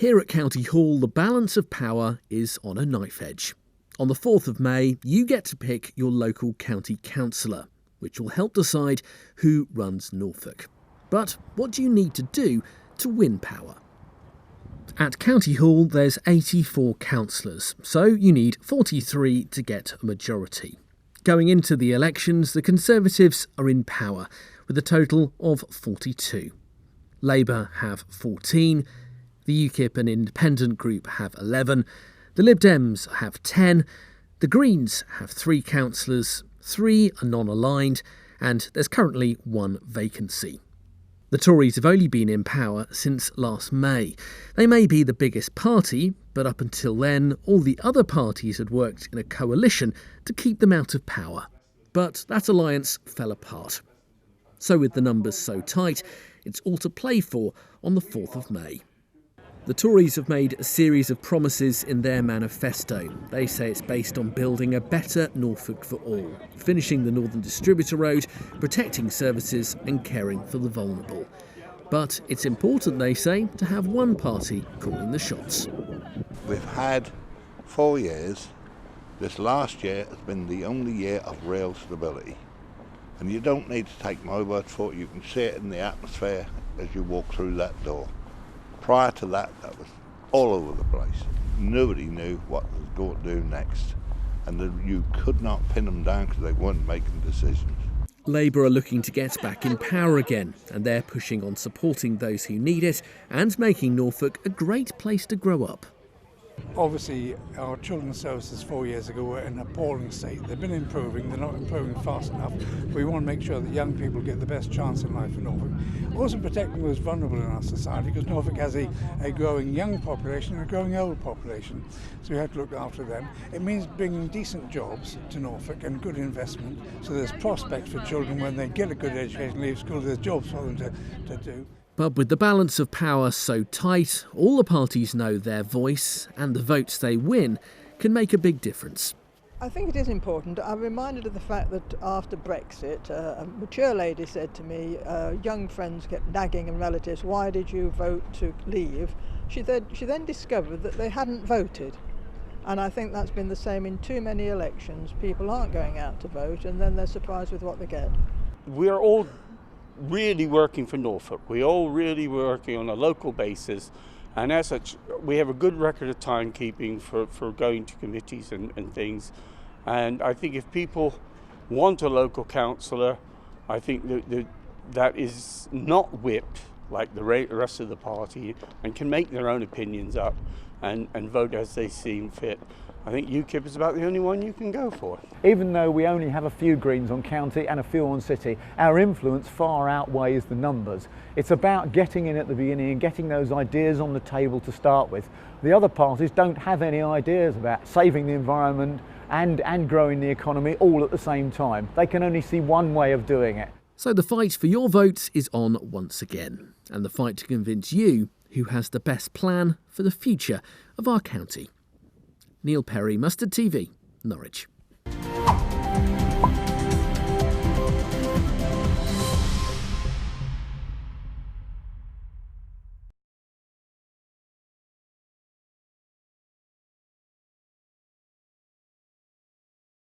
Here at County Hall, the balance of power is on a knife edge. On the 4th of May, you get to pick your local county councillor, which will help decide who runs Norfolk. But what do you need to do to win power? At County Hall, there's 84 councillors, so you need 43 to get a majority. Going into the elections, the Conservatives are in power, with a total of 42. Labour have 14, the UKIP and Indp.group have 11, the Lib Dems have 10, the Greens have 3 councillors, 3 are non-aligned, and there's currently 1 vacancy. The Tories have only been in power since last May. They may be the biggest party, but up until then, all the other parties had worked in a coalition to keep them out of power. But that alliance fell apart. So with the numbers so tight, it's all to play for on the 4th of May. The Tories have made a series of promises in their manifesto. They say it's based on building a better Norfolk for all, finishing the Northern Distributor Road, protecting services and caring for the vulnerable. But it's important, they say, to have one party calling the shots. We've had 4 years. This last year has been the only year of real stability. And you don't need to take my word for it. You can see it in the atmosphere as you walk through that door. Prior to that, that was all over the place. Nobody knew what they was going to do next. And you could not pin them down because they weren't making decisions. Labour are looking to get back in power again, and they're pushing on supporting those who need it and making Norfolk a great place to grow up. Obviously, our children's services 4 years ago were in an appalling state. They've been improving, they're not improving fast enough. We want to make sure that young people get the best chance in life in Norfolk. Also protecting those vulnerable in our society, because Norfolk has a growing young population and a growing old population. So we have to look after them. It means bringing decent jobs to Norfolk and good investment, so there's prospects for children when they get a good education, leave school, there's jobs for them to do. But with the balance of power so tight, all the parties know their voice and the votes they win can make a big difference. I think it is important. I'm reminded of the fact that after Brexit, a mature lady said to me, young friends kept nagging and relatives, why did you vote to leave? She then discovered that they hadn't voted. And I think that's been the same in too many elections. People aren't going out to vote and then they're surprised with what they get. We're all really working for Norfolk. We're all really working on a local basis, and as such we have a good record of timekeeping for going to committees and things. And I think if people want a local councillor, I think that is not whipped like the rest of the party and can make their own opinions up and vote as they seem fit. I think UKIP is about the only one you can go for. Even though we only have a few Greens on county and a few on city, our influence far outweighs the numbers. It's about getting in at the beginning and getting those ideas on the table to start with. The other parties don't have any ideas about saving the environment and growing the economy all at the same time. They can only see one way of doing it. So the fight for your votes is on once again, and the fight to convince you who has the best plan for the future of our county. Neil Perry, Mustard TV, Norwich.